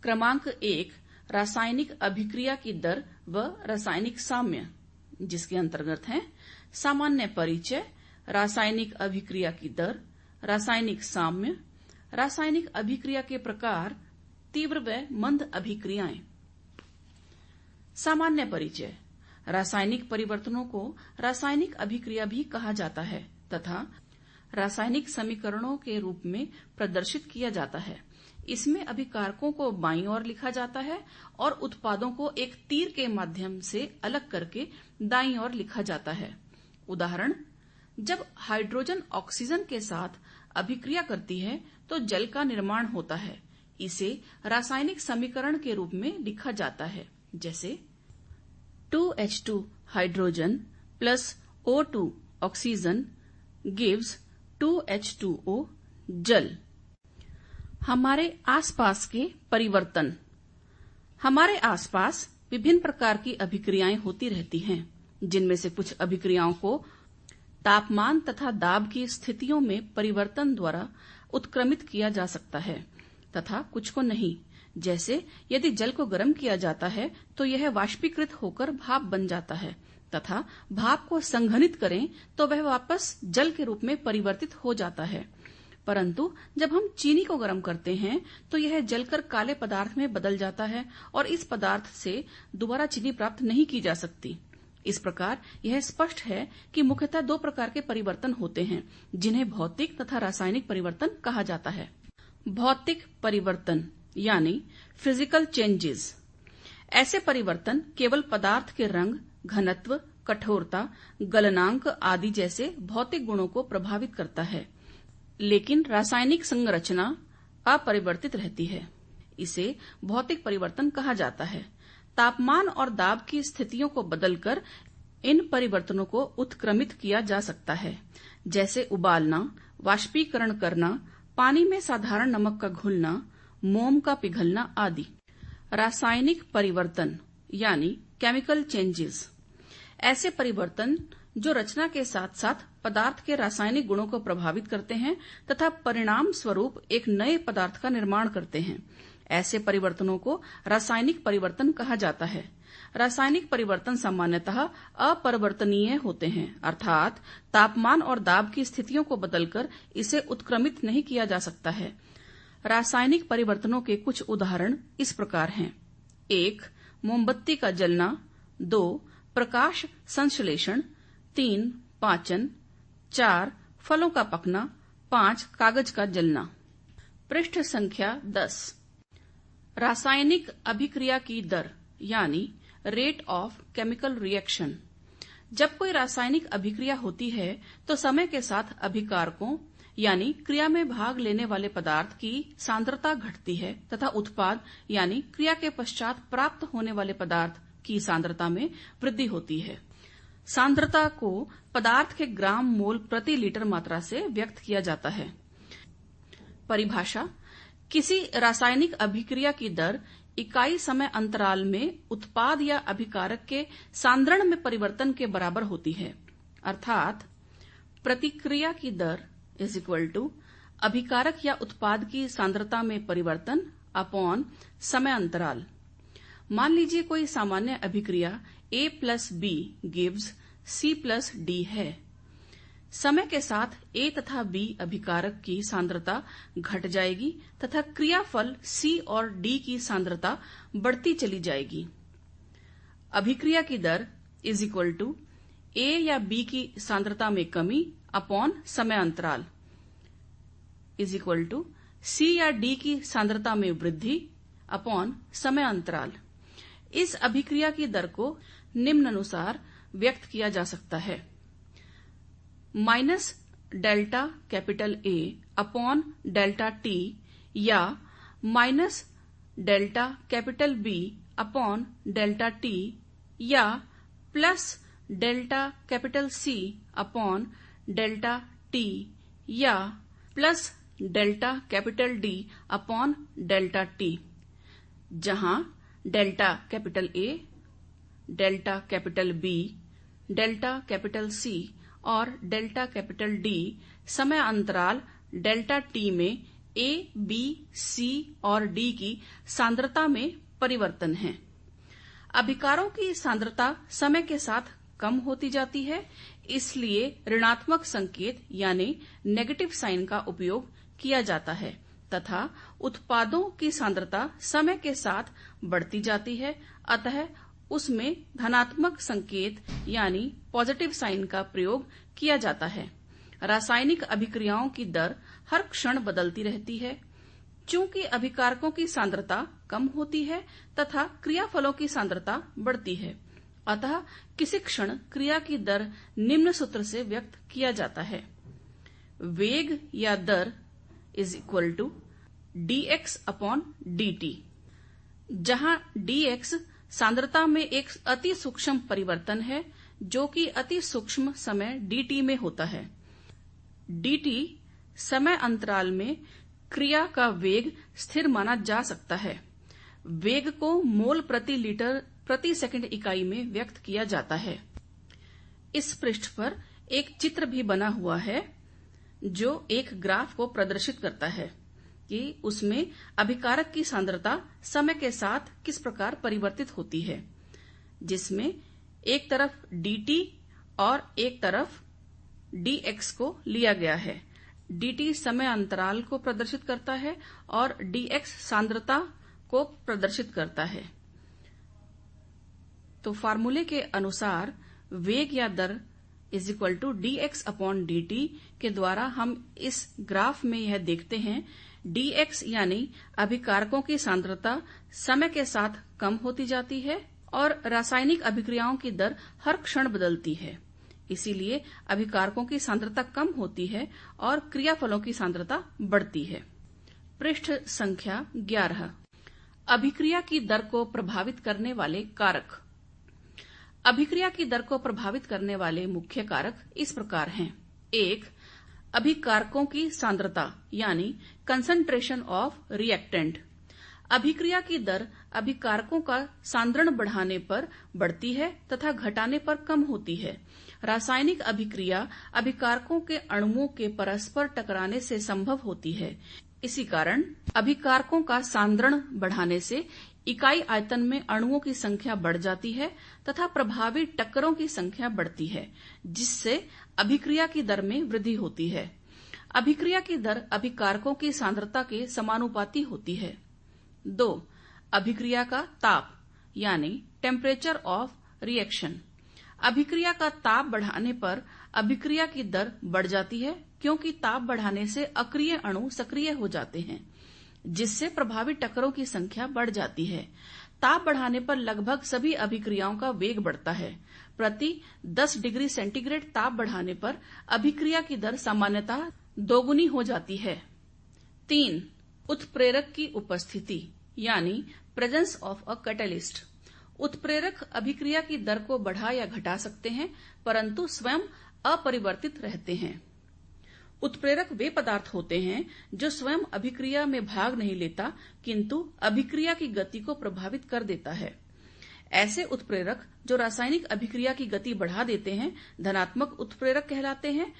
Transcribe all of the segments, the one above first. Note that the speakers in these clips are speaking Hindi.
क्रमांक 1 रासायनिक अभिक्रिया की दर व रासायनिक साम्य, जिसके अंतर्गत है सामान्य परिचय, रासायनिक अभिक्रिया की दर, रासायनिक साम्य, रासायनिक अभिक्रिया के प्रकार, तीव्र व मंद अभिक्रियाएं। सामान्य परिचय। रासायनिक परिवर्तनों को रासायनिक अभिक्रिया भी कहा जाता है तथा रासायनिक समीकरणों के रूप में प्रदर्शित किया जाता है। इसमें अभिकारकों को बाईं ओर लिखा जाता है और उत्पादों को एक तीर के माध्यम से अलग करके दाईं ओर लिखा जाता है। उदाहरण, जब हाइड्रोजन ऑक्सीजन के साथ अभिक्रिया करती है तो जल का निर्माण होता है। इसे रासायनिक समीकरण के रूप में लिखा जाता है, जैसे 2H2 hydrogen plus O2 oxygen gives 2H2O जल। हमारे आसपास के परिवर्तन। हमारे आसपास विभिन्न प्रकार की अभिक्रियाएं होती रहती हैं, जिनमें से कुछ अभिक्रियाओं को तापमान तथा दाब की स्थितियों में परिवर्तन द्वारा उत्क्रमित किया जा सकता है तथा कुछ को नहीं। जैसे यदि जल को गर्म किया जाता है तो यह वाष्पीकृत होकर भाप बन जाता है तथा भाप को संघनित करें तो वह वापस जल के रूप में परिवर्तित हो जाता है। परंतु जब हम चीनी को गर्म करते हैं तो यह जलकर काले पदार्थ में बदल जाता है और इस पदार्थ से दोबारा चीनी प्राप्त नहीं की जा सकती। इस प्रकार यह स्पष्ट है कि मुख्यतः दो प्रकार के परिवर्तन होते हैं, जिन्हें भौतिक तथा रासायनिक परिवर्तन कहा जाता है। भौतिक परिवर्तन यानी फिजिकल चेंजेस। ऐसे परिवर्तन केवल पदार्थ के रंग, घनत्व, कठोरता, गलनांक आदि जैसे भौतिक गुणों को प्रभावित करता है, लेकिन रासायनिक संरचना अपरिवर्तित रहती है। इसे भौतिक परिवर्तन कहा जाता है। तापमान और दाब की स्थितियों को बदलकर इन परिवर्तनों को उत्क्रमित किया जा सकता है, जैसे उबालना, वाष्पीकरण करना, पानी में साधारण नमक का घुलना, मोम का पिघलना आदि। रासायनिक परिवर्तन यानी केमिकल चेंजेस। ऐसे परिवर्तन जो रचना के साथ साथ पदार्थ के रासायनिक गुणों को प्रभावित करते हैं तथा परिणाम स्वरूप एक नए पदार्थ का निर्माण करते हैं। ऐसे परिवर्तनों को रासायनिक परिवर्तन कहा जाता है। रासायनिक परिवर्तन सामान्यतः अपरिवर्तनीय होते हैं, अर्थात तापमान और दाब की स्थितियों को बदलकर इसे उत्क्रमित नहीं किया जा सकता है। रासायनिक परिवर्तनों के कुछ उदाहरण इस प्रकार हैं। 1. मोमबत्ती का जलना। 2. प्रकाश संश्लेषण। 3. पाचन। 4. फलों का पकना। 5. कागज का जलना। पृष्ठ संख्या 10। रासायनिक अभिक्रिया की दर यानी रेट ऑफ केमिकल रिएक्शन। जब कोई रासायनिक अभिक्रिया होती है तो समय के साथ अभिकारकों यानी क्रिया में भाग लेने वाले पदार्थ की सांद्रता घटती है तथा उत्पाद यानी क्रिया के पश्चात प्राप्त होने वाले पदार्थ की सांद्रता में वृद्धि होती है। सांद्रता को पदार्थ के ग्राम मोल प्रति लीटर मात्रा से व्यक्त किया जाता है। परिभाषा: किसी रासायनिक अभिक्रिया की दर इकाई समय अंतराल में उत्पाद या अभिकारक के सांद्रण में परिवर्तन के बराबर होती है, अर्थात प्रतिक्रिया की दर इज इक्वल टू अभिकारक या उत्पाद की सांद्रता में परिवर्तन अपॉन समय अंतराल। मान लीजिए कोई सामान्य अभिक्रिया A plus B gives C plus D है। समय के साथ A तथा B अभिकारक की सांद्रता घट जाएगी तथा क्रियाफल C और D की सांद्रता बढ़ती चली जाएगी। अभिक्रिया की दर इज इक्वल टू A या B की सांद्रता में कमी अपॉन समय अंतराल इज इक्वल टू C या D की सांद्रता में वृद्धि अपॉन समय अंतराल। इस अभिक्रिया की दर को निम्नानुसार व्यक्त किया जा सकता है: minus delta capital A upon delta T या minus delta capital B upon delta T या plus delta capital C upon delta T या plus delta capital D upon delta T, जहां delta capital A, delta capital B, delta capital C और डेल्टा कैपिटल D समय अंतराल डेल्टा T में ए, बी, सी और डी की सांद्रता में परिवर्तन है। अभिकारों की सांद्रता समय के साथ कम होती जाती है, इसलिए ऋणात्मक संकेत यानी नेगेटिव साइन का उपयोग किया जाता है तथा उत्पादों की सांद्रता समय के साथ बढ़ती जाती है, अतः उसमें धनात्मक संकेत यानी पॉजिटिव साइन का प्रयोग किया जाता है। रासायनिक अभिक्रियाओं की दर हर क्षण बदलती रहती है। चूंकि अभिकारकों की सांद्रता कम होती है तथा क्रियाफलों की सांद्रता बढ़ती है, अतः किसी क्षण क्रिया की दर निम्न सूत्र से व्यक्त किया जाता है। वेग या दर is equal to dx upon dt, जहां dx सांद्रता में एक अति सूक्ष्म परिवर्तन है जो कि अति सूक्ष्म समय dt में होता है। dt समय अंतराल में क्रिया का वेग स्थिर माना जा सकता है। वेग को मोल प्रति लीटर प्रति सेकंड इकाई में व्यक्त किया जाता है। इस पृष्ठ पर एक चित्र भी बना हुआ है जो एक ग्राफ को प्रदर्शित करता है कि उसमें अभिकारक की सांद्रता समय के साथ किस प्रकार परिवर्तित होती है, जिसमें एक तरफ dt और एक तरफ dx को लिया गया है। dt समय अंतराल को प्रदर्शित करता है और dx सांद्रता को प्रदर्शित करता है। तो फार्मूले के अनुसार वेग या दर is equal to dx upon dt के द्वारा हम इस ग्राफ में यह देखते हैं dx यानी अभिकारकों की सांद्रता समय के साथ कम होती जाती है और रासायनिक अभिक्रियाओं की दर हर क्षण बदलती है, इसीलिए अभिकारकों की सांद्रता कम होती है और क्रियाफलों की सांद्रता बढ़ती है। पृष्ठ संख्या 11, अभिक्रिया की दर को प्रभावित करने वाले कारक। अभिक्रिया की दर को प्रभावित करने वाले मुख्य कारक इस प्रकार हैं। 1. अभिकारकों की सांद्रता यानी कंसंट्रेशन ऑफ रिएक्टेंट। अभिक्रिया की दर अभिकारकों का सांद्रण बढ़ाने पर बढ़ती है तथा घटाने पर कम होती है। रासायनिक अभिक्रिया अभिकारकों के अणुओं के परस्पर टकराने से संभव होती है। इसी कारण अभिकारकों का सांद्रण बढ़ाने से इकाई आयतन में अणुओं की संख्या बढ़ जाती है तथा प्रभावी टक्करों की संख्या बढ़ती है, जिससे अभिक्रिया की दर में वृद्धि होती है। अभिक्रिया की दर अभिकारकों की सांद्रता के समानुपाती होती है। 2. अभिक्रिया का ताप यानी टेम्परेचर ऑफ रिएक्शन। अभिक्रिया का ताप बढ़ाने पर अभिक्रिया की दर बढ़ जाती है, क्योंकि ताप बढ़ाने से अक्रिय अणु सक्रिय हो जाते हैं, जिससे प्रभावी टक्करों की संख्या बढ़ जाती है। ताप बढ़ाने पर लगभग सभी अभिक्रियाओं का वेग बढ़ता है। प्रति 10 डिग्री सेंटीग्रेड ताप बढ़ाने पर अभिक्रिया की दर सामान्यतः दोगुनी हो जाती है। 3. उत्प्रेरक की उपस्थिति यानी प्रेजेंस ऑफ अ कैटलिस्ट। उत्प्रेरक अभिक्रिया की दर को बढ़ा या घटा सकते हैं, परंतु स्वयं अपरिवर्तित रहते हैं। उत्प्रेरक वे पदार्थ होते हैं जो स्वयं अभिक्रिया में भाग नहीं लेता, किंतु अभिक्रिया की गति को प्रभावित कर देता है। ऐसे उत्प्रेरक जो रासायनिक अभिक्रिया की गति बढ़ा देते हैं धनात्मक उत्प्रेरक कहलाते हैं,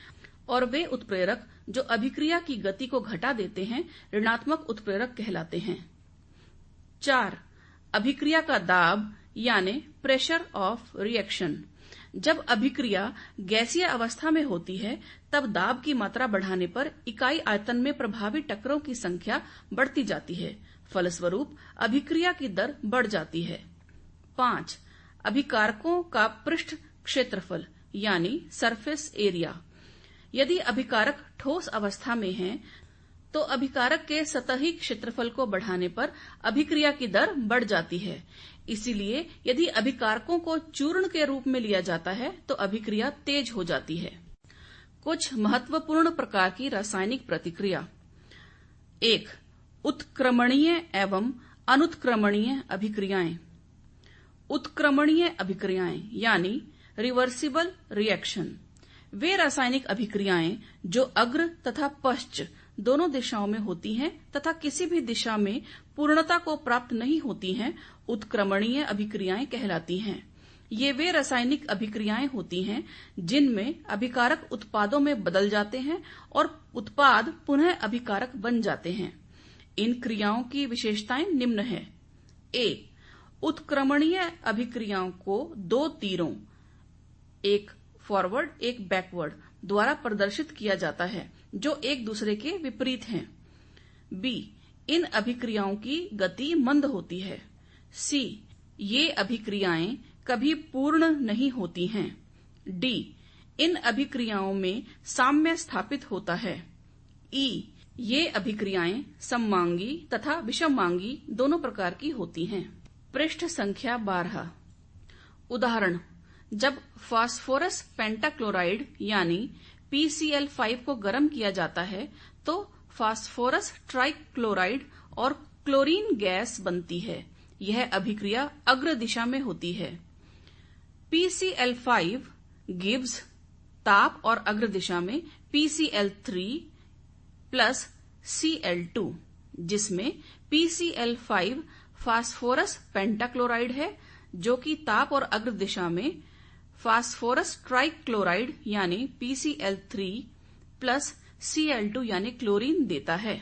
और वे उत्प्रेरक जो अभिक्रिया की गति को घटा देते हैं ऋणात्मक उत्प्रेरक कहलाते हैं। 4. अभिक्रिया का दाब यानी प्रेशर ऑफ रिएक्शन। जब अभिक्रिया गैसीय अवस्था में होती है तब दाब की मात्रा बढ़ाने पर इकाई आयतन में प्रभावी टक्करों की संख्या बढ़ती जाती है, फलस्वरूप अभिक्रिया की दर बढ़ जाती है। 5. अभिकारकों का पृष्ठ क्षेत्रफल यानी सरफेस एरिया। यदि अभिकारक ठोस अवस्था में है तो अभिकारक के सतही क्षेत्रफल को बढ़ाने पर अभिक्रिया की दर बढ़ जाती है। इसीलिए यदि अभिकारकों को चूर्ण के रूप में लिया जाता है तो अभिक्रिया तेज हो जाती है। कुछ महत्वपूर्ण प्रकार की रासायनिक प्रतिक्रिया। 1. उत्क्रमणीय एवं अनुत्क्रमणीय अभिक्रियाएं। उत्क्रमणीय अभिक्रियाएं यानी रिवर्सिबल रिएक्शन वे रासायनिक अभिक्रियाएं जो अग्र तथा पश्च दोनों दिशाओं में होती हैं तथा किसी भी दिशा में पूर्णता को प्राप्त नहीं होती हैं, उत्क्रमणीय अभिक्रियाएं कहलाती हैं। ये वे रासायनिक अभिक्रियाएं होती हैं जिनमें अभिकारक उत्पादों में बदल जाते हैं और उत्पाद पुनः अभिकारक बन जाते हैं। इन क्रियाओं की विशेषताएं निम्न है। ए, उत्क्रमणीय अभिक्रियाओं को दो तीरों, एक फॉरवर्ड एक बैकवर्ड, द्वारा प्रदर्शित किया जाता है जो एक दूसरे के विपरीत हैं। बी, इन अभिक्रियाओं की गति मंद होती है। सी, ये अभिक्रियाएं कभी पूर्ण नहीं होती हैं। डी, इन अभिक्रियाओं में साम्य स्थापित होता है। ई, ये अभिक्रियाएं सममांगी तथा विषममांगी दोनों प्रकार की होती हैं। पृष्ठ संख्या 12। उदाहरण, जब फास्फोरस पेंटाक्लोराइड यानी PCl5 को गर्म किया जाता है तो फास्फोरस ट्राइक्लोराइड और क्लोरीन गैस बनती है। यह अभिक्रिया अग्र दिशा में होती है। PCl5 गिव्स ताप और अग्र दिशा में PCl3 प्लस Cl2, जिसमें PCl5 फास्फोरस पेंटाक्लोराइड है जो कि ताप और अग्र दिशा में फास्फोरस ट्राइक्लोराइड यानी PCl3 प्लस Cl2 यानी क्लोरीन देता है।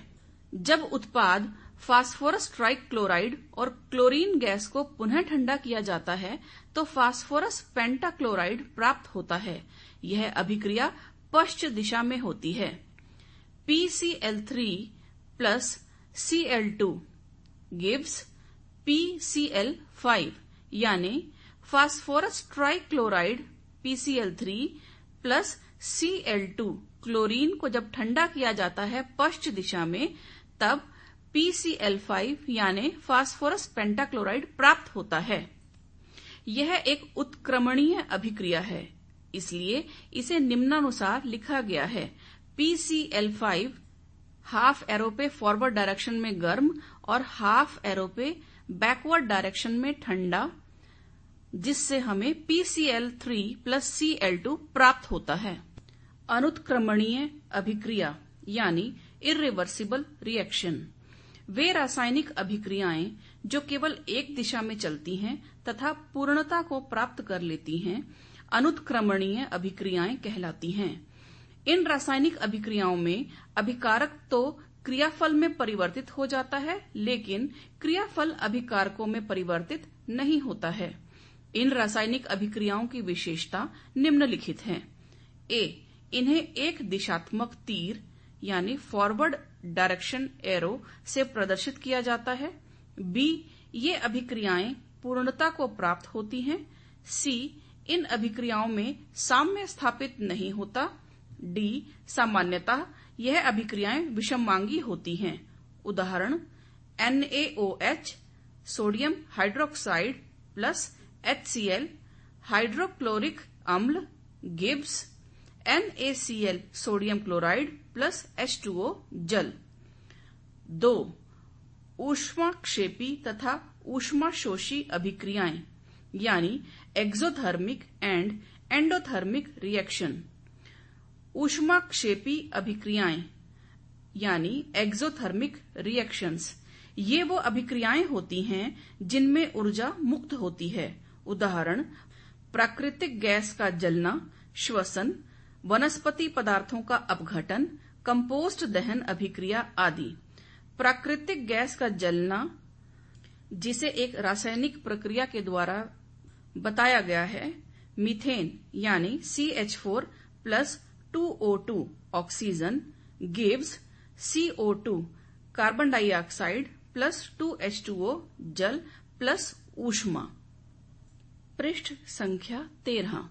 जब उत्पाद फास्फोरस ट्राइक्लोराइड और क्लोरीन गैस को पुनः ठंडा किया जाता है तो फास्फोरस पेंटाक्लोराइड प्राप्त होता है। यह अभिक्रिया पश्च दिशा में होती है। PCl3 plus Cl2 gives PCl5 यानी phosphorus trichloride PCl3 plus Cl2 chlorine को जब ठंडा किया जाता है पश्च दिशा में, तब PCl5 यानी फास्फोरस पेंटाक्लोराइड प्राप्त होता है। यह एक उत्क्रमणीय अभिक्रिया है, इसलिए इसे निम्नानुसार लिखा गया है। PCl5 हाफ एरो पे फॉरवर्ड डायरेक्शन में गर्म और हाफ एरो पे बैकवर्ड डायरेक्शन में ठंडा, जिससे हमें PCl3 प्लस Cl2 प्राप्त होता है। अनुत्क्रमणीय अभिक्रिया यानी इर्रिवर्सिबल रिएक्शन वे रासायनिक अभिक्रियाएं जो केवल एक दिशा में चलती हैं तथा पूर्णता को प्राप्त कर लेती हैं, अनुत्क्रमणीय अभिक्रियाएं कहलाती हैं। इन रासायनिक अभिक्रियाओं में अभिकारक तो क्रियाफल में परिवर्तित हो जाता है, लेकिन क्रियाफल अभिकारकों में परिवर्तित नहीं होता है। इन रासायनिक अभिक्रियाओं की विशेषता निम्नलिखित है। ए, इन्हें एक दिशात्मक तीर यानी फॉरवर्ड डायरेक्शन एरो से प्रदर्शित किया जाता है। बी, ये अभिक्रियाएं पूर्णता को प्राप्त होती हैं। सी, इन अभिक्रियाओं में साम्य स्थापित नहीं होता। डी, सामान्यतः यह अभिक्रियाएं विषममांगी होती हैं। उदाहरण, NaOH sodium hydroxide plus HCl hydrochloric अम्ल gives NaCl sodium chloride plus H2O जल। 2. ऊष्माक्षेपी तथा ऊष्माशोषी अभिक्रियाएं यानी एक्सोथर्मिक एंड एंडोथर्मिक रिएक्शन। ऊष्माक्षेपी अभिक्रियाएं यानी एक्सोथर्मिक रिएक्शंस ये वो अभिक्रियाएं होती हैं जिनमें ऊर्जा मुक्त होती है। उदाहरण, प्राकृतिक गैस का जलना, श्वसन, वनस्पति पदार्थों का अपघटन, कंपोस्ट दहन अभिक्रिया आदि। प्राकृतिक गैस का जलना, जिसे एक रासायनिक प्रक्रिया के द्वारा बताया गया है, मीथेन यानी CH4 plus 2O2 oxygen gives CO2 carbon dioxide plus 2H2O जल प्लस ऊष्मा। पृष्ठ संख्या 13।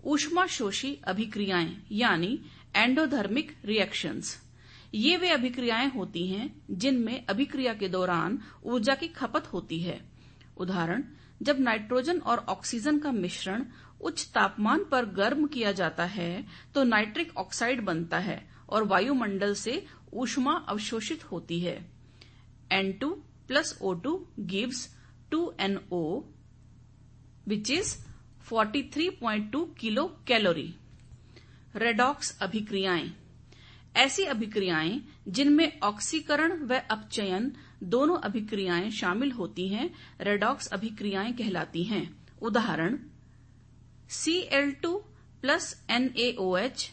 ऊष्माशोषी अभिक्रियाएं यानी एंडोथर्मिक रिएक्शंस ये वे अभिक्रियाएं होती हैं जिनमें अभिक्रिया के दौरान ऊर्जा की खपत होती है। उदाहरण, जब नाइट्रोजन और ऑक्सीजन का मिश्रण उच्च तापमान पर गर्म किया जाता है तो नाइट्रिक ऑक्साइड बनता है और वायुमंडल से ऊष्मा अवशोषित होती है। N2 plus O2 gives 2NO which is 43.2 kilo calorie. Redox अभिक्रियाएं ऐसी अभिक्रियाएं जिनमें ऑक्सीकरण व अपचयन दोनों अभिक्रियाएं शामिल होती हैं रेडॉक्स अभिक्रियाएं कहलाती हैं। उदाहरण Cl2 plus NaOH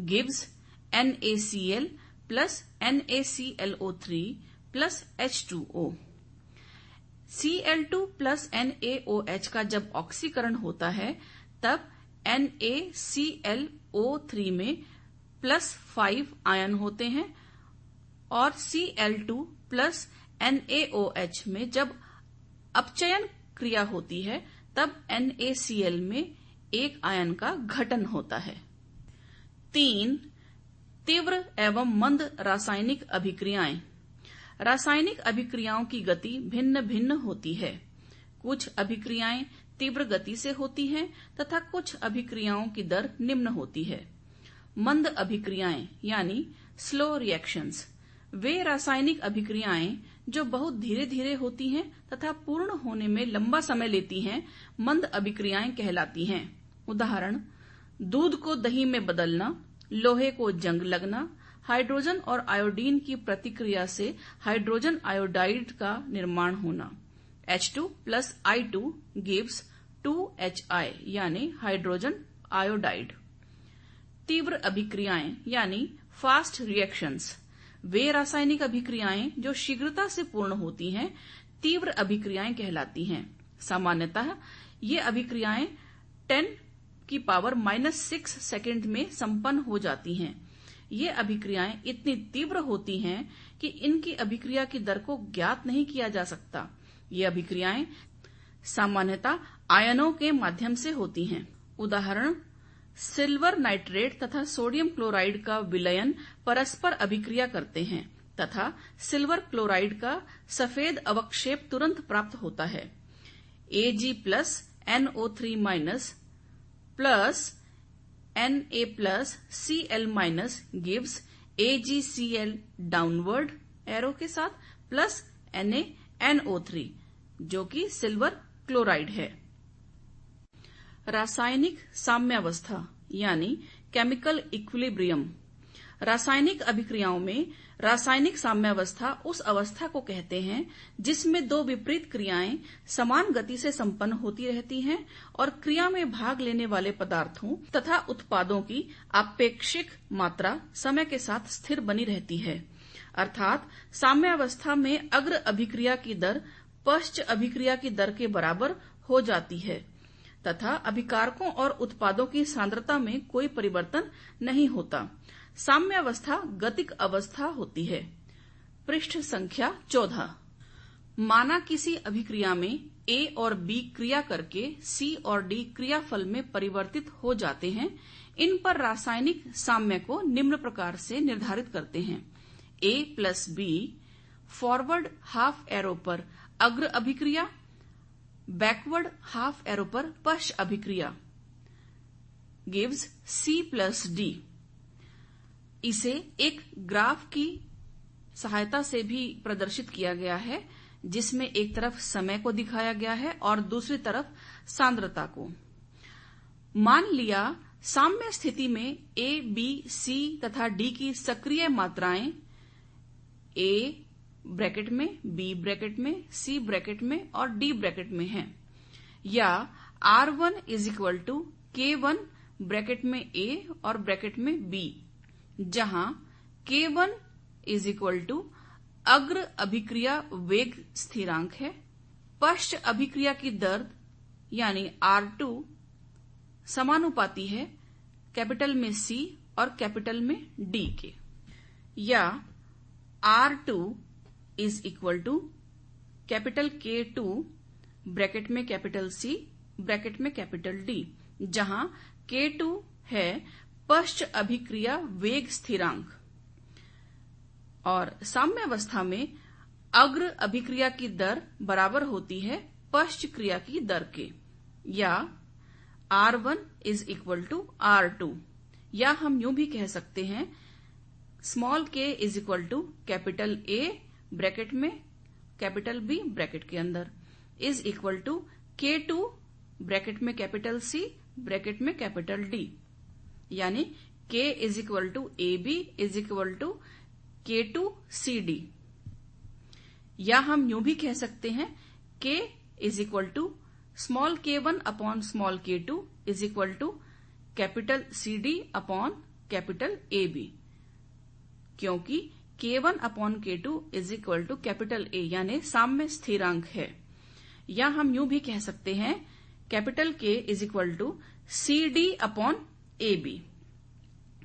gives NaCl plus NaClO3 plus H2O। Cl2 plus NaOH का जब ऑक्सीकरण होता है तब NaClO3 में +5 आयन होते हैं और Cl2 plus NaOH में जब अपचयन क्रिया होती है तब NaCl में 1 आयन का घटन होता है। 3. तीव्र एवं मंद रासायनिक अभिक्रियाएं। रासायनिक अभिक्रियाओं की गति भिन्न भिन्न होती है। कुछ अभिक्रियाएं तीव्र गति से होती हैं तथा कुछ अभिक्रियाओं की दर निम्न होती है। मंद अभिक्रियाएं यानी स्लो रिएक्शंस वे रासायनिक अभिक्रियाएं जो बहुत धीरे धीरे होती हैं तथा पूर्ण होने में लंबा समय लेती हैं, मंद अभिक्रियाएं कहलाती हैं। उदाहरण दूध को दही में बदलना, लोहे को जंग लगना, हाइड्रोजन और आयोडीन की प्रतिक्रिया से हाइड्रोजन आयोडाइड का निर्माण होना। H2 plus I2 gives 2HI यानी हाइड्रोजन आयोडाइड। तीव्र अभिक्रियाएं यानी फास्ट रिएक्शंस वे रासायनिक अभिक्रियाएं जो शीघ्रता से पूर्ण होती हैं, तीव्र अभिक्रियाएं कहलाती हैं। सामान्यतः ये अभिक्रियाएं 10⁻⁻6 सेकंड में संपन्न हो जाती हैं। ये अभिक्रियाएं इतनी तीव्र होती हैं कि इनकी अभिक्रिया की दर को ज्ञात नहीं किया जा सकता। ये अभिक्रियाएं सामान्यतः आयनों के माध्यम से होती हैं। उदाहरण सिल्वर नाइट्रेट तथा सोडियम क्लोराइड का विलयन परस्पर अभिक्रिया करते हैं तथा सिल्वर क्लोराइड का सफेद अवक्षेप तुरंत प्राप्त होता है। Ag+NO3- plus Na+Cl- gives AgCl downward arrow के साथ प्लस NaNO3 जो कि सिल्वर क्लोराइड है। रासायनिक साम्यावस्था यानी केमिकल इक्विलिब्रियम। रासायनिक अभिक्रियाओं में रासायनिक साम्यावस्था उस अवस्था को कहते हैं जिसमें दो विपरीत क्रियाएं समान गति से संपन्न होती रहती हैं और क्रिया में भाग लेने वाले पदार्थों तथा उत्पादों की आपेक्षिक मात्रा समय के साथ स्थिर बनी रहती है। अर्थात साम्यावस्था में अग्र अभिक्रिया की दर पश्च अभिक्रिया की दर के बराबर हो जाती है तथा अभिकारकों और उत्पादों की सांद्रता में कोई परिवर्तन नहीं होता। साम्यावस्था गतिक अवस्था होती है। पृष्ठ संख्या 14। माना किसी अभिक्रिया में A और B क्रिया करके C और D क्रियाफल में परिवर्तित हो जाते हैं। इन पर रासायनिक साम्य को निम्न प्रकार से निर्धारित करते हैं। A plus B forward half arrow पर अग्र अभिक्रिया, बैकवर्ड हाफ एरो पर पश्च अभिक्रिया गिव्स C plus D। इसे एक ग्राफ की सहायता से भी प्रदर्शित किया गया है जिसमें एक तरफ समय को दिखाया गया है और दूसरी तरफ सांद्रता को। मान लिया साम्य स्थिति में A, B, C तथा D की सक्रिय मात्राएं A ब्रैकेट में, B ब्रैकेट में, C ब्रैकेट में और D ब्रैकेट में हैं, या R1 = K1 ब्रैकेट में A और ब्रैकेट में B, जहां K1 = अग्र अभिक्रिया वेग स्थिरांक है। पश्च अभिक्रिया की दर यानी R2 समानुपाती है कैपिटल में C और कैपिटल में D के, या R2 = कैपिटल K2 ब्रैकेट में कैपिटल C ब्रैकेट में कैपिटल D, जहां K2 है पश्च अभिक्रिया वेग स्थिरांक। और साम्यावस्था में अग्र अभिक्रिया की दर बराबर होती है पश्च क्रिया की दर के, या R1 = R2, या हम यूं भी कह सकते हैं small k = capital A bracket में कैपिटल B ब्रैकेट के अंदर is equal to K2 bracket में कैपिटल C ब्रैकेट में कैपिटल D, यानी K = AB = K2CD, या हम यूं भी कह सकते हैं K = small k1 upon small k2 is equal to capital CD upon capital AB, क्योंकि k1 upon k2 is equal to capital A यानी साम्य स्थिरांक है। या हम यूं भी कह सकते हैं capital K is equal to CD upon AB।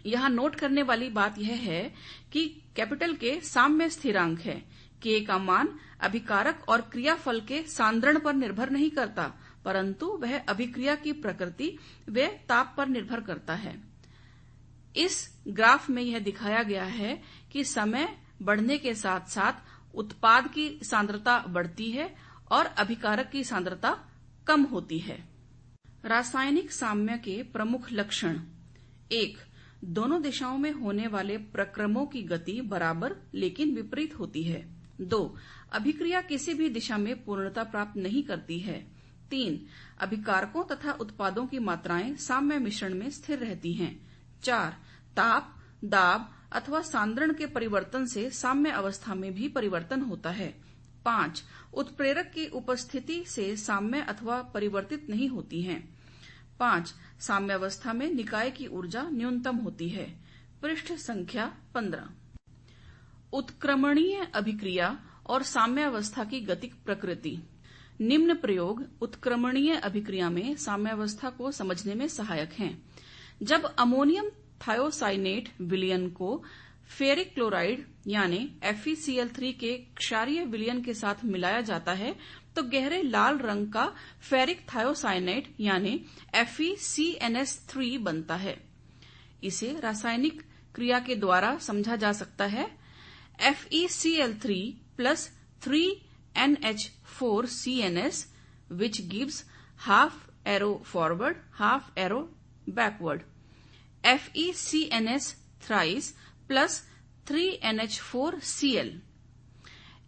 यहां नोट करने वाली बात यह है कि कैपिटल K साम्य स्थिरांक है। K का मान अभिकारक और क्रियाफल के सांद्रण पर निर्भर नहीं करता, परंतु वह अभिक्रिया की प्रकृति व ताप पर निर्भर करता है। इस ग्राफ में यह दिखाया गया है कि समय बढ़ने के साथ साथ उत्पाद की सांद्रता बढ़ती है और अभिकारक की सांद्रता कम होती है। रासायनिक साम्य के प्रमुख लक्षण: 1. दोनों दिशाओं में होने वाले प्रक्रमों की गति बराबर लेकिन विपरीत होती है। 2. अभिक्रिया किसी भी दिशा में पूर्णता प्राप्त नहीं करती है। 3. अभिकारकों तथा उत्पादों की मात्राएं साम्य मिश्रण में स्थिर रहती हैं। 4. ताप, दाब अथवा सांद्रण के परिवर्तन से साम्य अवस्था में भी परिवर्तन होता है। 5. उत्प्रेरक की उपस्थिति से साम्य अथवा परिवर्तित नहीं होती हैं। 5. साम्यावस्था में निकाय की ऊर्जा न्यूनतम होती है। पृष्ठ संख्या 15। उत्क्रमणीय अभिक्रिया और साम्यावस्था की गतिक प्रकृति। निम्न प्रयोग उत्क्रमणीय अभिक्रिया में साम्यावस्था को समझने में सहायक हैं। जब अमोनियम थायोसाइनेट विलयन को फेरिक क्लोराइड यानी FeCl3 के क्षारीय विलयन के साथ मिलाया जाता है तो गहरे लाल रंग का फेरिक थायोसाइनेट यानी FeCnS3 बनता है। इसे रासायनिक क्रिया के द्वारा समझा जा सकता है। FeCl3 plus 3NH4CnS which gives half arrow forward, half arrow backward. FeCnS thrice plus 3NH4Cl।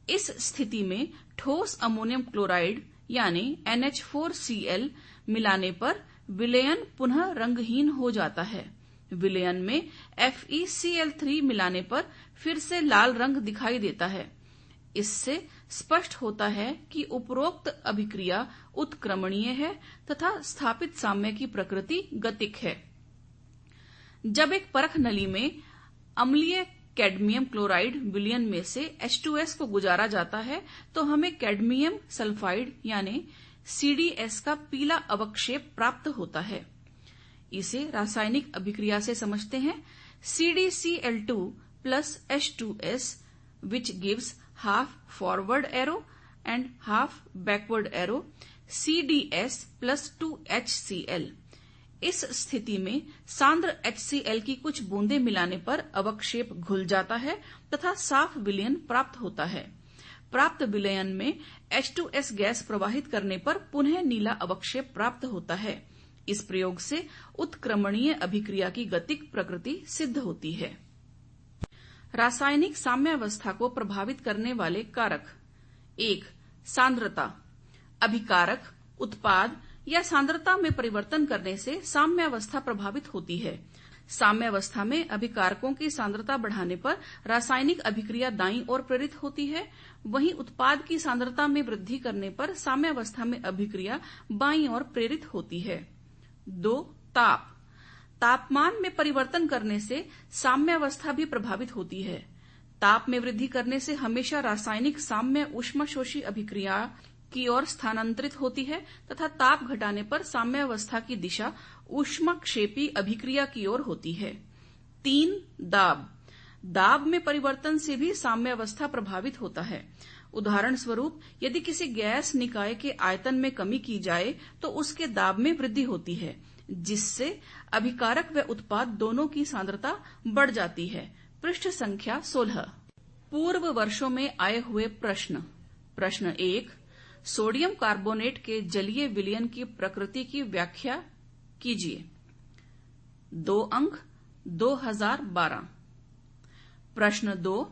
इस स्थिति में ठोस अमोनियम क्लोराइड यानी NH4Cl मिलाने पर विलयन पुनः रंगहीन हो जाता है। विलयन में FeCl3 मिलाने पर फिर से लाल रंग दिखाई देता है। इससे स्पष्ट होता है कि उपरोक्त अभिक्रिया उत्क्रमणीय है तथा स्थापित साम्य की प्रकृति गतिक है। जब एक परख नली में अम्लीय कैडमियम क्लोराइड विलयन में से H2S को गुजारा जाता है तो हमें कैडमियम सल्फाइड यानी CdS का पीला अवक्षेप प्राप्त होता है। इसे रासायनिक अभिक्रिया से समझते हैं। CdCl2 plus H2S which gives half forward arrow and half backward arrow CdS plus 2HCl। इस स्थिति में सांद्र HCl की कुछ बूंदें मिलाने पर अवक्षेप घुल जाता है तथा साफ विलयन प्राप्त होता है। प्राप्त विलयन में H2S गैस प्रवाहित करने पर पुनः नीला अवक्षेप प्राप्त होता है। इस प्रयोग से उत्क्रमणीय अभिक्रिया की गतिक प्रकृति सिद्ध होती है। रासायनिक साम्यावस्था को प्रभावित करने वाले कारक। 1. सांद्रता। अभिकारक, उत्पाद या सांद्रता में परिवर्तन करने से साम्यावस्था प्रभावित होती है। साम्यावस्था में अभिकारकों की सांद्रता बढ़ाने पर रासायनिक अभिक्रिया दाईं ओर प्रेरित होती है, वहीं उत्पाद की सांद्रता में वृद्धि करने पर साम्यावस्था में अभिक्रिया बाईं ओर प्रेरित होती है। 2. ताप। तापमान में परिवर्तन करने से साम्यावस्था भी प्रभावित होती है। ताप में वृद्धि करने से हमेशा रासायनिक साम्य ऊष्माशोषी अभिक्रिया की ओर स्थानांतरित होती है तथा ताप घटाने पर साम्यावस्था की दिशा ऊष्माक्षेपी अभिक्रिया की ओर होती है। 3. दाब। दाब में परिवर्तन से भी साम्यावस्था प्रभावित होता है। उदाहरण स्वरूप यदि किसी गैस निकाय के आयतन में कमी की जाए तो उसके दाब में वृद्धि होती है, जिससे अभिकारक व उत्पाद दोनों की सांद्रता बढ़ जाती है। पृष्ठ संख्या 16। पूर्व वर्षों में आए हुए प्रश्न। प्रश्न 1. सोडियम कार्बोनेट के जलीय विलयन की प्रकृति की व्याख्या कीजिए। 2 अंक 2012। प्रश्न 2.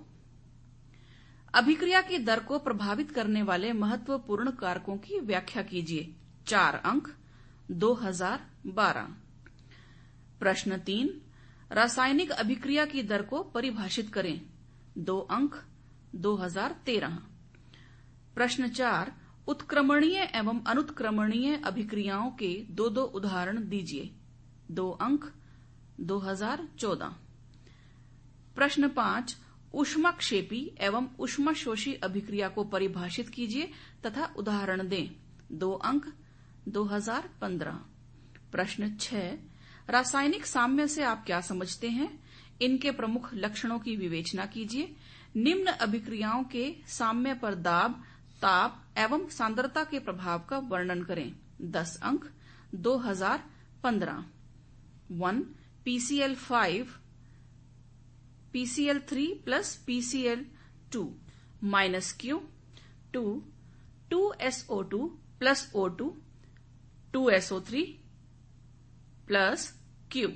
अभिक्रिया की दर को प्रभावित करने वाले महत्वपूर्ण कारकों की व्याख्या कीजिए। 4 अंक 2012। प्रश्न 3. रासायनिक अभिक्रिया की दर को परिभाषित करें। 2 अंक 2013। प्रश्न 4. उत्क्रमणीय एवं अनुत्क्रमणीय अभिक्रियाओं के दो दो उदाहरण दीजिए। 2 अंक 2014। प्रश्न 5, ऊष्माक्षेपी एवं ऊष्माशोषी अभिक्रिया को परिभाषित कीजिए तथा उदाहरण दें। 2 अंक 2015। प्रश्न 6, रासायनिक साम्य से आप क्या समझते हैं? इनके प्रमुख लक्षणों की विवेचना कीजिए। निम्न अभिक्रियाओं के साम्य पर दाब, ताप एवं सांद्रता के प्रभाव का वर्णन करें। 10 अंक 2015। 1. PCl5 PCl3 plus PCl2 minus Q. 2. 2SO2 plus O2 2SO3 plus Q.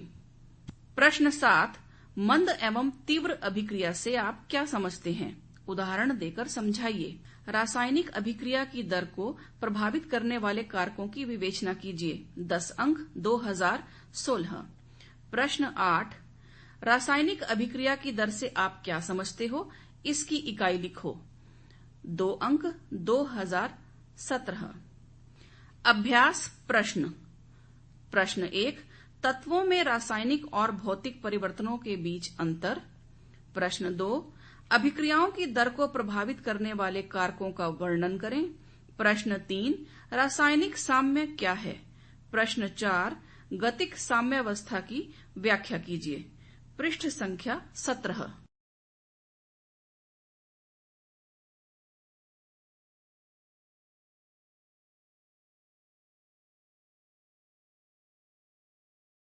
प्रश्न 7, मंद एवं तीव्र अभिक्रिया से आप क्या समझते हैं? उदाहरण देकर समझाइए। रासायनिक अभिक्रिया की दर को प्रभावित करने वाले कारकों की विवेचना कीजिए। 10 अंक 2016। प्रश्न 8, रासायनिक अभिक्रिया की दर से आप क्या समझते हो? इसकी इकाई लिखो। 2 अंक 2017। अभ्यास प्रश्न। प्रश्न 1, तत्वों में रासायनिक और भौतिक परिवर्तनों के बीच अंतर। प्रश्न 2, अभिक्रियाओं की दर को प्रभावित करने वाले कारकों का वर्णन करें। प्रश्न 3, रासायनिक साम्य क्या है? प्रश्न 4, गतिक साम्यावस्था की व्याख्या कीजिए। पृष्ठ संख्या 17।